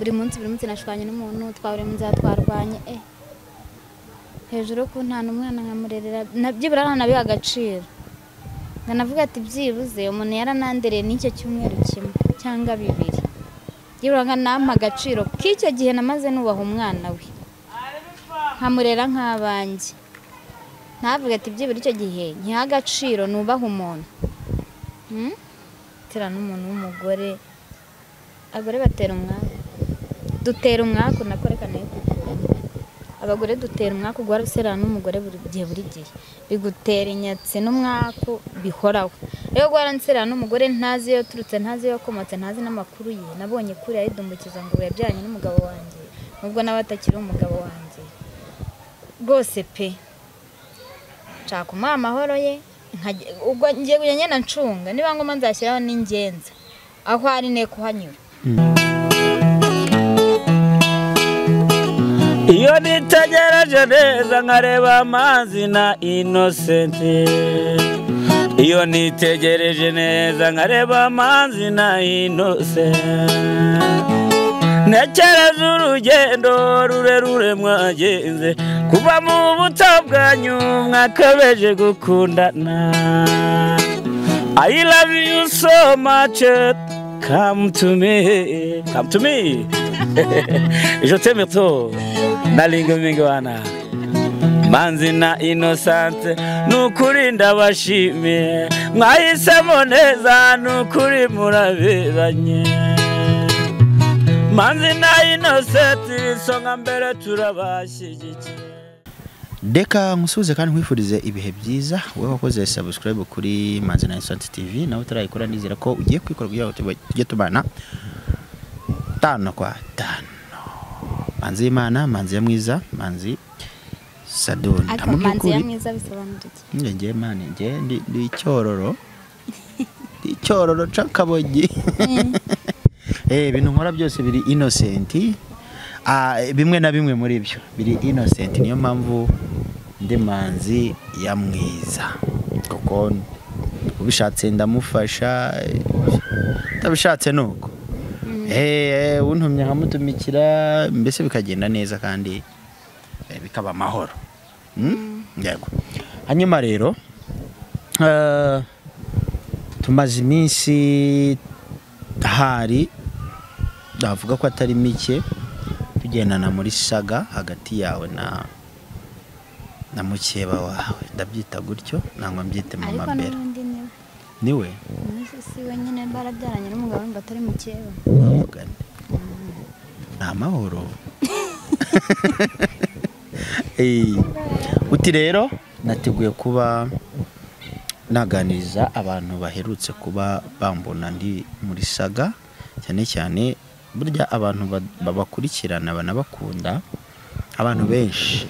buri munsi nashwanye n'umuntu twabure mu nzira twarwanye hejuru ko nta n'umwana nkamurerera nabyibura nabiha agaciro nganavuga ati byibuze umuntu yaranandereye n'icyo cyumweru kimwe cyangwa bibiri byibura nkanampa agaciro k'icyo gihe namaze nubaha umwana we nkamurera nk'abanjye ntavuga ati byibura icyo gihe ntiha agaciro nubaha umuntu tera n'umuntu w'umugore abagore batera umwaku dutera umwaku nakorekana abagore dutera umwaku guhora userana n'umugore buri gihe bigutera inyatsi n'umwaku bihoraho rero guhora nserana n'umugore ntazi iyo turutse ntazi iyo komotse ntazi n'amakuru ye nabonye kuri ayidumbukiza ngo yabyaranye n'umugabo wanjye nubwo nawe atakiri umugabo wanjye rwose pe nshaka kumuha amahoro ye ubwo ngiye kunyana ncunga niba ngoma nzashyiraho n'ingenza aho ari ne kuhanyura iyo nitegereje neza nkareba amazi na Innocent iyo nitegereje neza nkareba amazi na Innocent ntekereza urugendo rurerure mwagenze kuva mu buto bwanyu mwakabeje gukundana I love you so much come to me je t'aime trop nalinga mingi wana Manzi na Innocent nukuri ndabashimiye mwahisemo neza nukuri muraberanye Manzi na Innocent songa mbere turabashyigikiye Deka nkusuze kandi nkwifurize ibihe byiza wewe wakoze subscribe kuri Manzi na Innocent TV nawe turayikora nizera ko ugiye kwikora kugira ngo tujye tubana 5 kwa 5 Manzi Imana Manzi ya mwiza Manzi Sadoni Manzi ya mwiza bisobanutse nge mane nge ndi cyororo cakabogi ibintu nkora byose biri Innocent bimwe na bimwe muri byo biri Innocent niyo mpamvu ndi Manzi ya mwiza kuko ubishatse ndamufasha tabishatse nuko untumye nkamutumikira mbese bikagenda neza kandi bikaba amahoro yego hanyuma rero tumaze iminsi hari ndavuga ko atari mike tugendana muri saga hagati yawe na mukeba wawe ndabyita gutyo nangwa mbyite mu mabera niwe si wenyine barabyaranye n'umugabo ngo atari mukeba nta mahoro uti rero nateguye kuba naganiriza abantu baherutse kuba bambona ndi muri saga cyane cyane burya abantu babakurikirana banabakunda abantu benshi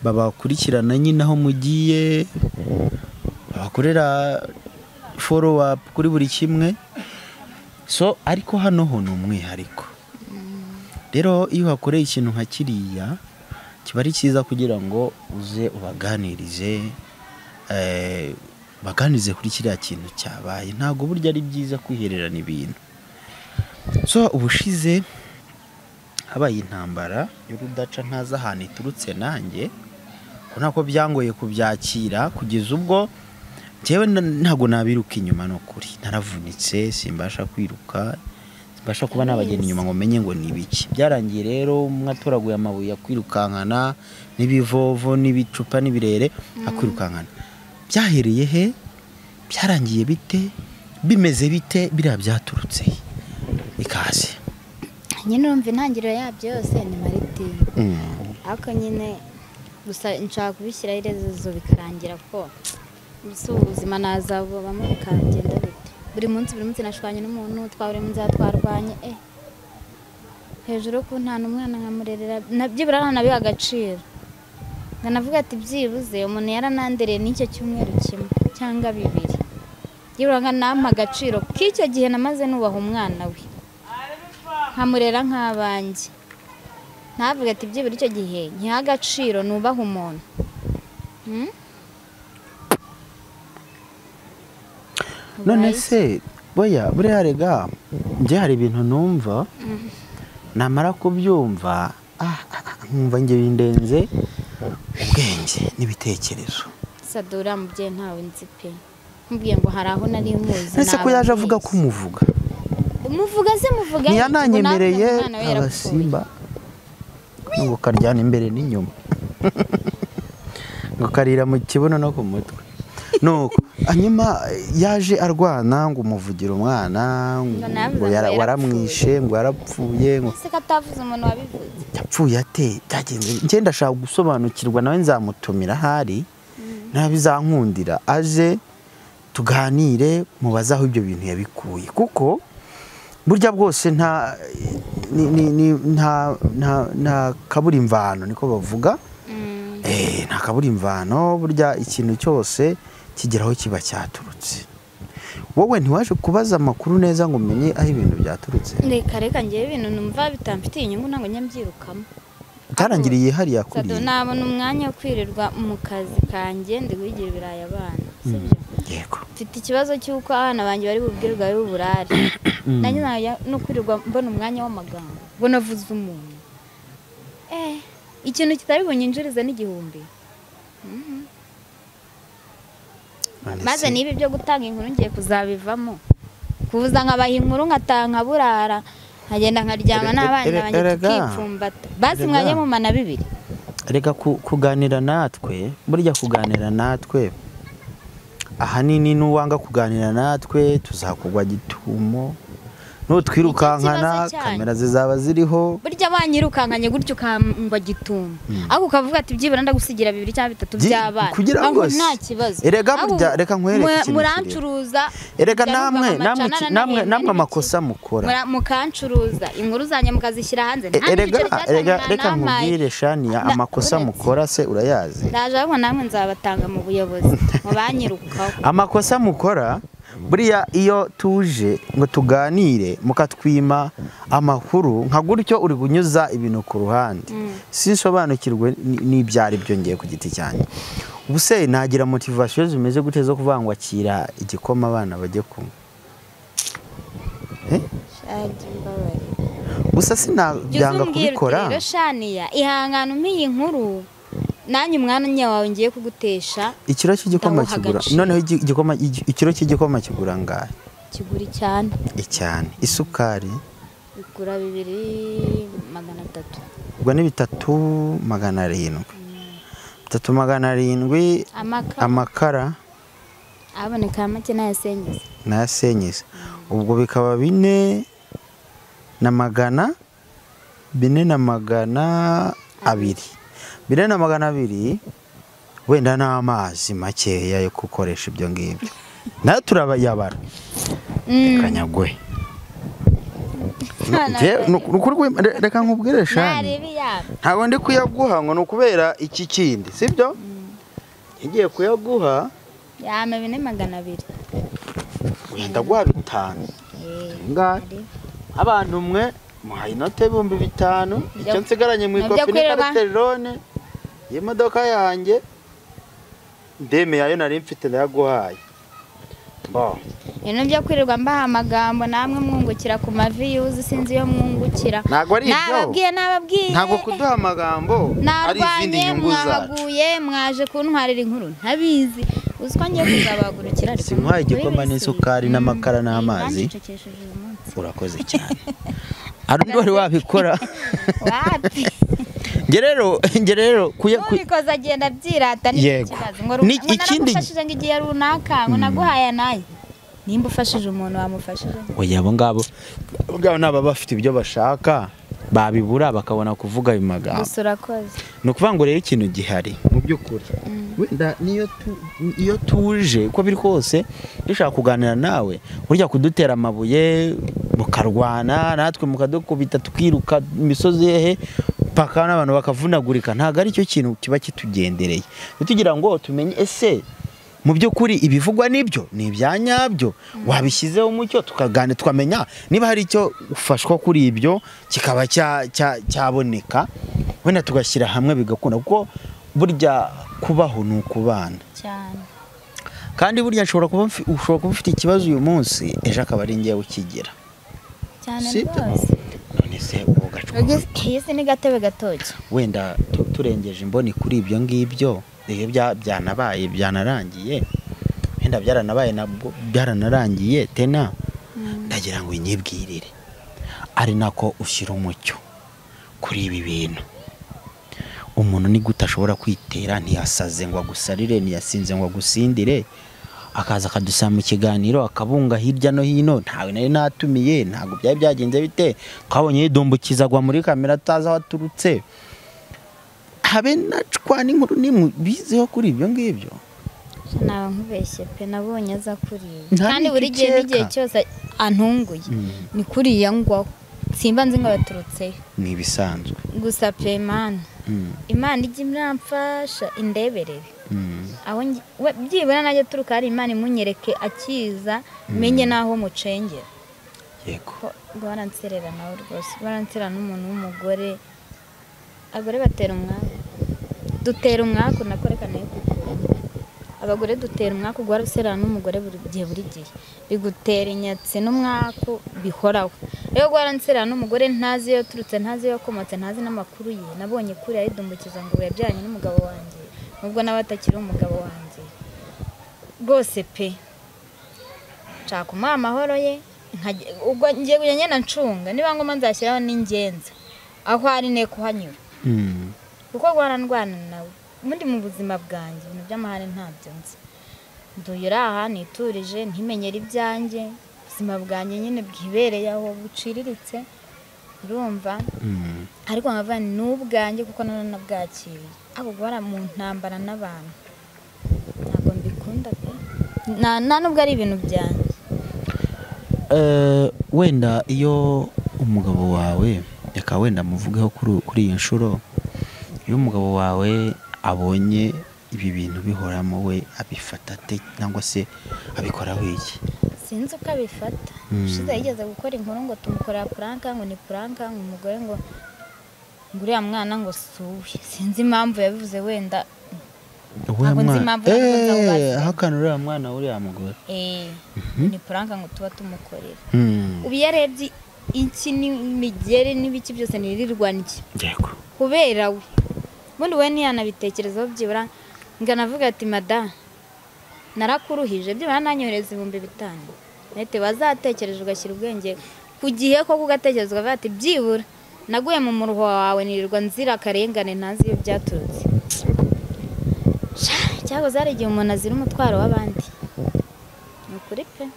babakurikirana nyine aho mugiye bakorera follow up kuri buri kimwe so ariko hano ho numwihariko rero iyo hakoreye ikintu nka kiriya kiba ari cyiza kugira ngo uze ubaganirize baganize kuri kiriya kintu cyabaye ntago burya ari byiza kwihererana ibintu so ubushize habaye intambara y'urudaca ntaza ahantu iturutse nanjye ko nako byangoye kubyakira kugeza ubwo jewe ntago nabiruka inyuma no kuri naravunitse simbasha kwiruka simbasha kuba nabagenda inyuma ngo menye ngo nibiki byarangiye rero mwatoraguye amabuye yakwirukankana nibivovo nibicupa nibirere akwirukankana byahereye he byarangiye bite bimeze bite bira byaturutse ikaze nyine urumva intangiriro yabyo yose ni Mariti ariko nyine gusa nshaka kubishyiraho irezo bikarangira ko ubuzima nazabubamo bikagenda bite buri munsi nashwanye n'umuntu twabure mu nzira twarwanye hejuru ko nta n'umwana nkamurerera nabyibura nabiha agaciro nganavuga ati byibuze umuntu yaranandereye n'icyo cyumweru kimwe cyangwa bibiri byibura nkanampa agaciro k'icyo gihe namaze nubaha umwana we nkamurera nk'abanjye ntavuga ati byibura icyo gihe ntiha agaciro nubaha umuntu none se boya buriya rega nje hari ibintu numva namara kubyumva nkumva njye bindenze ubwenge n'ibitekerezo. Sadura mubyeyi ntawe nzi pe. Nkubwiye ngo hari aho nari muzi. Ese ko yaje avuga ko umuvuga. Umuvuga se muvuga. Ntiyananyemereye agasimba. Ngo karyana imbere n'inyuma. Ngo karira mu kibuno no ku mutwe. Nuko hanyuma yaje arwana ngo umuvugira umwana ngo waramwishe ngo yarapfuye ngo se katavuze umuntu wabivuze. Yapfuye ate byagenze. Nje ndashaka gusobanukirwa nawe nzamutumira hari nabizankundira aje tuganire mubazaho ibyo bintu yabikuye kuko burya bwose nta kabura imvano niko bavuga. Nta kabura imvano burya ikintu cyose kigeraho kiba cyaturutse. Wowe ntiwaje kubaza amakuru neza ngo umenye aho ibintu byaturutse. Reka ngiye ibintu numva bitamfitiye inyungu ntango nyambyirukamo. Utarangiriye hari yakuriye. Sado nabona umwanya wo kwirirwa mu kazi kanjye ndi guhigira ibirayi abana. Sibyo? Yego. Mfite ikibazo cy'uko abana banjye bari bubwirwa ari uburare. Nanjye no kwirirwa mbona umwanya w'amagambo. Ngo navuze umuntu. Ikintu kitari bunyinjirize n'igihumbi. Maze niba ibyo gutanga inkuru ngiye kuzabivamo. Kuvuza nkabaha inkuru ngatanga burara. Nkagenda nkaryama n'abana banjye tukipfumbata. Basi mwajye mu mana bibiri. Reka kuganira natwe, burya kuganira natwe. Ahanini nuwanga kuganira natwe tuzakugwa gitumo. Nutwirukankana kamera zizaba ziriho. Burya banyirukankanye gutyo ukangwa gitumo. Ako kavuga ati byibura ndagusigira 2 cyangwa 3 by'abana. Aho nta kibazo. Erega burya reka nkwereke ikintu. Murancuruza. Erega namwe amakosa mukora. Mukancuruza. Inkuru zanye mukazishyira hanze. Reka nkubwire Shania amakosa mukora se urayazi. Ndaje ahubwo namwe nzabatanga mu buyobozi. Mu banyirukaho. Amakosa mukora buriya iyo tuje ngo tuganire mukatwima amakuru nka gutyo uri kunyuza ibintu ku ruhande. Sinsobanukirwe n'ibyari byo ngiye ku giti cyanjye. Ubuse nagira motivation zimeze gute zo kuvangwa akira igikoma abana bajye kumwe. Gusa sinabyanga kubikora. Rero Shania ihangana umiye inkuru. Nanyu umwana wawe ngiye kugutesha. Ikiro cy'igikoma kigura. Noneho ikiro cy'igikoma kigura ngahe? Kigura cyane. Icyane. Isukari igura 2,300. Ubwo ni 3,700. 3,700. Amakara aboneka make nayasenyeza. Ubwo bikaba 4,200. 4,200 wenda n'amazi makeya yo gukoresha ibyo ngibyo. Nayo turabayabara. Kanyagwe. Reka nkubwire Shani. Ntabwo ndi kuyaguha ngo nukubera iki kindi, sibyo? Ngiye kuyaguha yame 4,200. Wenda guha 5. Ngari. Abantu mwe muhaye inote 5,000. Icyo nsigaranye mu ikofi ni karterone. Imodoka yanjye ndeme yayo nari mfite ndayaguhaye. Byo kwirirwa mbaha amagambo namwe mwungukira ku mavi yuzi sinzi yo mwungukira. Ntabwo ari ibyo. Nababwiye. Ntabwo kuduha amagambo ari izindi nyungu zacu. Mwahaguye mwaje kuntwarira inkuru ntabizi. Uziko ngiye kuzabagurukira ariko. Simuhaye igikoma n'isukari n'amakara n'amazi. Urakoze cyane. Ari wabikora. Wapi? Ngerero kubikoza agenda byirata n'ikibazo ngo nagufashije ngo igihe runaka ngo naguhaya naye nimba ufashije umuntu wamufashije. Oya abo ngabo naba bafite ibyo bashaka babibura bakabona kuvuga ayo magambo. Urakoze. Nukuvuga ngo rero ikintu gihari mu by'ukuri. Wenda iyo tuje uko biri kose dushaka kuganira nawe burya kudutera amabuye mukarwana natwe mukadukubita tukiruka imisozi yehe paka n'abantu bakavunagurika ntago ari cyo kintu kiba kitugendereye. Tugira ngo tumenye ese mu by'ukuri ibivugwa nibyo ni ibyanyabyo wabishyizeho umucyo tukagane twamenya niba hari icyo ufashwa kuri ibyo kikaba cyaboneka wenda tugashyira hamwe bigakunda kuko burya kubaho ni ukubana cyane. Kandi burya ushobora kuba ufite ikibazo uyu munsi ejo akaba ari ngiye ukigira cyane rwose. None se ugacu Ese ni gatebe gatoki. wenda turengeje imboni kuri ibyo ngibyo iyo byanabaye byanarangiye wenda byaranabaye nabwo byaranarangiye tena ndagira ngo inyibwirire ari nako ushyira umucyo kuri ibi bintu. Umuntu ni gute ashobora kwitera ntiyasaze ngo agusarire, ntiyasinze ngo agusindire, akaza akadusaba mu kiganiro akabunga hirya no hino, ntawe nari natumiye, ntabwo byari byagenze bite, twabonye yidumbukiza agwa muri kamera atazi aho aturutse, habe nacwa n'inkuru bizeho kuri ibyo ngibyo. Naba nkubeshye pe, nabonye aza kuriya Nta kandi buri gihe n'igikeka. n'igihe cyose antunguye ni kuriya ngwaho, simba nzi ngo yaturutseyo. Ni ibisanzwe. Gusa pe Imana ijya imramfasha indeberere aho byibura najya turuka hari Imana imunyereke akiza menye naho mucengera. Yego. Baranserera nawe rwose, baransera n'umuntu w'umugore, abagore batera umwaka, dutera umwaka nakorekane. Abagore dutera umwaka ugwa rusera n'umugore buri gihe bigutera inyatsi n'umwaka bihoraho. Rero gwaransera n'umugore ntazi yo turutse, ntazi yo komotse, ntazi n'amakuru ye, nabonye kuri yidumbukiza ngo yabyanye n'umugabo wanjye nubwo nabatakiri umugabo wanjye rwose pe. Nshaka kumuha amahoro ye, ubwo ngiye kunyana ncunga niba ngoma nzashyiraho n'ingenza aho ari ne kuhanyura kuko gwarandwana nawe mundi mu buzima bwanjye ibintu by'amahane ntabyo nzi. Nduyira aha niturije ntimenyera ibyanjye, ubuzima bwanjye nyine bwibereye aho buciriritse urumva. Ariko nkava n'ubwanjye kuko none nabwakiriye abo gwara mu ntambara n'abantu ntabwo mbikunda pe, na nubwo ari ibintu byanjye. Wenda iyo umugabo wawe reka wenda muvugeho kuri iyi nshuro, iyo umugabo wawe abonye ibi bintu bihoramo we abifata te cyangwa se abikoraho iki? Sinzi uko abifata. Ushize yigeze gukora inkuru ngo tumukorera pranka, ngo ni pranka, ngo umugore ngo nguriya mwana ngo suwe, sinzi impamvu yabivuze wenda. Ntabwo nzi impamvu hakana uriya mwana uriya mugore ni pranka ngo tuba tumukorera. Ubu yarebye iki n'imigere n'ibiki byose nirirwana iki. Yego. Kubera we bundi we ntiyanabitekerezaho byibura nganavuga ati mada narakuruhije byibura nanyohereza 5,000 nete wazatekereje ugashyira ubwenge ku gihe ko kugatekereza ukavuga ati byibura naguye mu muruho wawe nirirwa nzira karengane ntazi iyo byaturutse. Cyago zari igihe umuntu azira umutwaro w'abandi ni ukuri pe.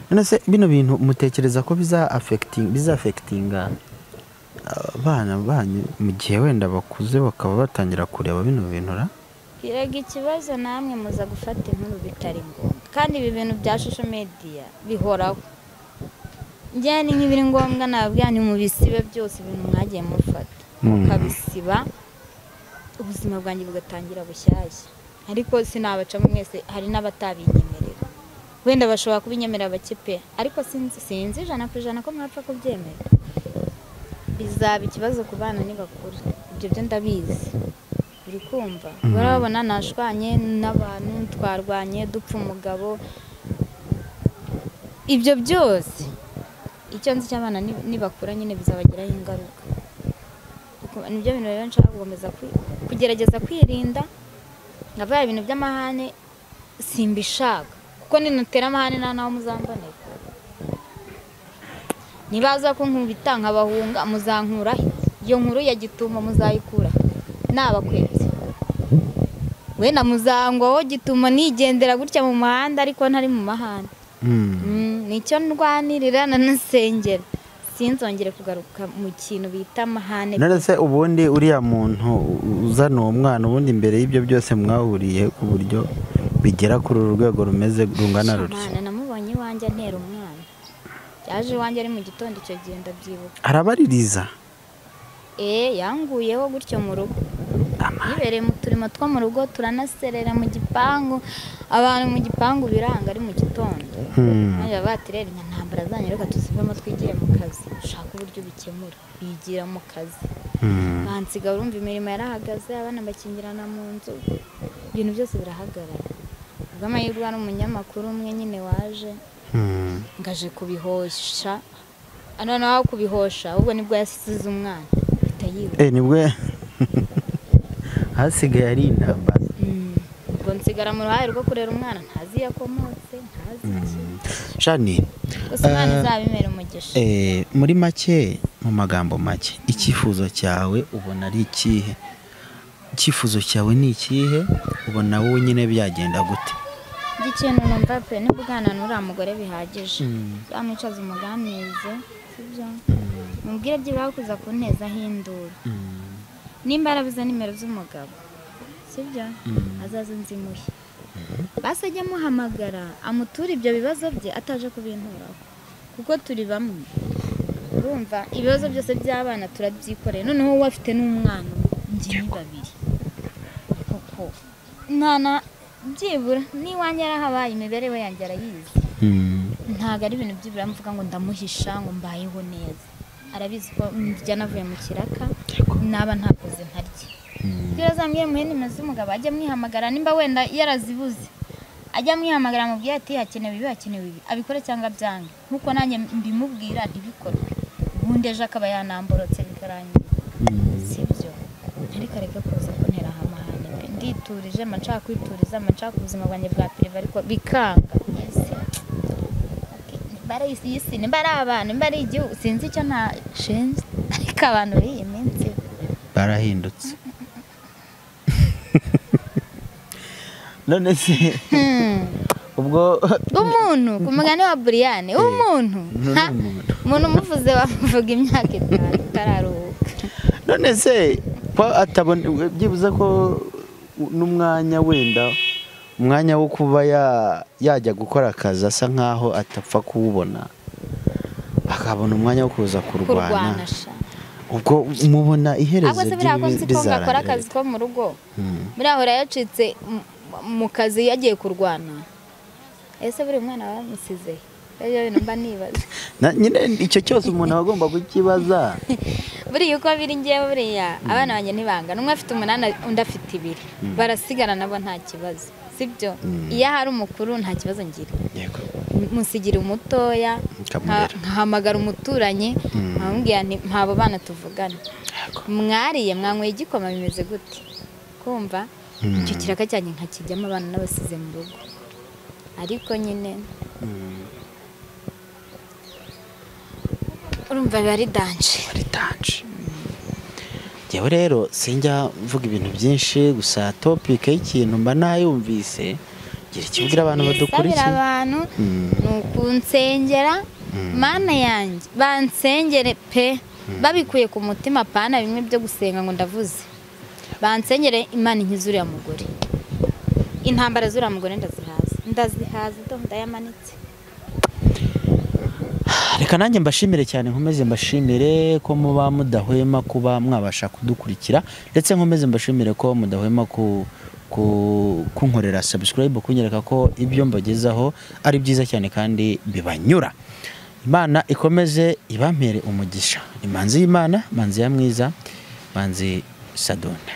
None se bino bintu mutekereza ko biza-affectinga abana banyu mu gihe wenda bakuze bakaba batangira kureba bino bintu ra? Kirega ikibazo namwe muza gufata inkuru bitari ngombwa kandi ibi bintu bya social media bihoraho. Njye ni nk'ibiri ngombwa nababwira ni mu bisibe byose ibintu mwagiye mufata mukabisiba ubuzima bwanjye bugatangira bushyashya. Ariko sinabacamo mwese, hari n'abatabinyemerera wenda bashobora kubinyemerera bakipe, ariko sinzi 100% ko mwapfa kubyemera. Bizaba ikibazo ku bana nibakuru, ibyo byo ndabizi uri kumva. Barabona nashwanye n'abantu twarwanye dupfa umugabo, ibyo byose icyo nzi cy'abana nibakura nyine bizabagiraho ingaruka. Nibyo bintu rero nshaka gukomeza kugerageza kwirinda ngabaye ibintu by'amahane simbishaka kuko ninatera amahane naho muzambonera. Nibaza ko nkubita nkabahunga muzankura iyo nkuru ya Gitumo muzayikura nabakwetse wenda muzangwaho Gitumo nigendera gutya mu muhanda ariko ntari mu mahane. Nicyo ndwanirira nanasengera sinzongere kugaruka mu kintu bita amahane. None se ubundi uriya muntu uzana uwo mwana ubundi imbere y'ibyo byose mwahuriye ku buryo bigera kuri uru rwego rumeze rungana rutya? Namubonye iwanjye antera umwana, yaje iwanjye ari mu gitondo icyo gihe ndabyibuka. Arabaririza? Yanguyeho gutyo mu rugo, yibereye mu turimo two mu rugo, turanaserera mu gipangu, abantu mu gipangu biranga ari mu gitondo. Naje batirera intambara zanyu reka tuzivemo twigire mu kazi, ushaka uburyo bikemura bigira mu kazi. Bansiga urumva imirimo yarahagaze, abana bakingirana mu nzu, ibintu byose birahagarara. Ubw'amahirwe ari umunyamakuru umwe nyine waje ngaje kubihosha noneho kubihosha ahubwo nibwo yasize umwana ahita yiba nibwo hasigaye ari intambara. ubwo nsigara mu ruhare rwo kurera umwana ntazi yakomotse ntazi iki Shani gusa umwana izabimera umugisha. muri make, mu magambo make, icyifuzo cyawe ubona ari ikihe? Icyifuzo cyawe ni ikihe? ubona wowe nyine byagenda gute? ikintu numva pe ni bwana n'uriya mugore bihagije yamwicaza umuganize sibyo mubwire byibura kuza kuntezaho induru nimba arabuze nimero z'umugabo sibyo azaze nzimuhe basi ajya amuhamagara amutura ibyo bibazo bye ataje kubinturaho kuko turi bamwe urumva ibibazo byose by'abana turabyikoreye noneho wowe afite n'umwana ngiye babiri kuko nana byibura n'iwanjye yarahabaye imibereho yanjye arayizi ntabwo ari ibintu byibura mvuga ngo ndamuhisha ngo mbayeho neza arabizi ko njya navuye mu kiraka naba ntakoze ntarye rero zambwiye muhe nimero z'umugabo ajya mwihamagara nimba wenda yarazibuze ajya mwihamagara mubwiye ati hakenewe ibi abikore cyangwa byange nkuko nanjye mbimubwira ntibikorwe ubundi ejo akaba yanamborotse bikarangira sibyo ariko areke kuza kuntera amahane pe nditurije manshaka kwituriza manshaka ubuzima bwanjye bwa prive ariko bikanga bare isi nimba ari abantu nimba ari igihugu sinzi icyo ntashinze ariko abantu b'iyi minsi barahindutse. None se ubwo umuntu ku mugani wa Brian umuntu umuvuze wavuga imyaka 5 utararuhuka. none se ko atabona byibuze ko n'umwanya wenda umwanya wo kuba yajya gukora akazi asa nkaho atapfa kuwubona akabona umwanya wo kuza kurwana ubwo mubona iherezo ry'ibizakora akazi ko mu rugo muri aho yacitse mu kazi yagiye kurwana ese buri mwana bamusize rero bintu mba nibaza nyine icyo cyose umuntu agomba kukibaza buriya uko biri ngiye buriya abana banjye ntibangana umwe afite 8 undi afite 2 barasigana nabo nta kibazo sibyo iyo hari umukuru nta kibazo ngira yego musigira umutoya nkahamagara umuturanyi nkambwira nti mpabo bana tuvugana mwariye mwanyweye igikoma bimeze gute kumva icyo kiraka cyanye nkakijyamo abana n'abasize mu rugo ariko nyine urumva bari danje yewe rero sinjya mvuga ibintu byinshi gusa topic y'ikintu mba nayumvise gira ikibwira abantu badukurikiye abantu nukunsengera mana yanjye bansengere pe babikuye ku mutima pana bimwe byo gusenga ngo ndavuze bansengere Imana inkizuriya mugore intambara zuriya mugore ndazihaza ndayamanitse. Reka nanjye mbashimire cyane nkomeze mbashimire ko muba mudahwema kuba mwabasha kudukurikira ndetse nkomeze mbashimire ko mudahwema kunkorera subscribe kunyereka ko ibyo mbagezaho ari byiza cyane kandi bibanyura. Imana ikomeze ibampere umugisha. Imanzi y'Imana, manzi ya mwiza, manzi Sadona.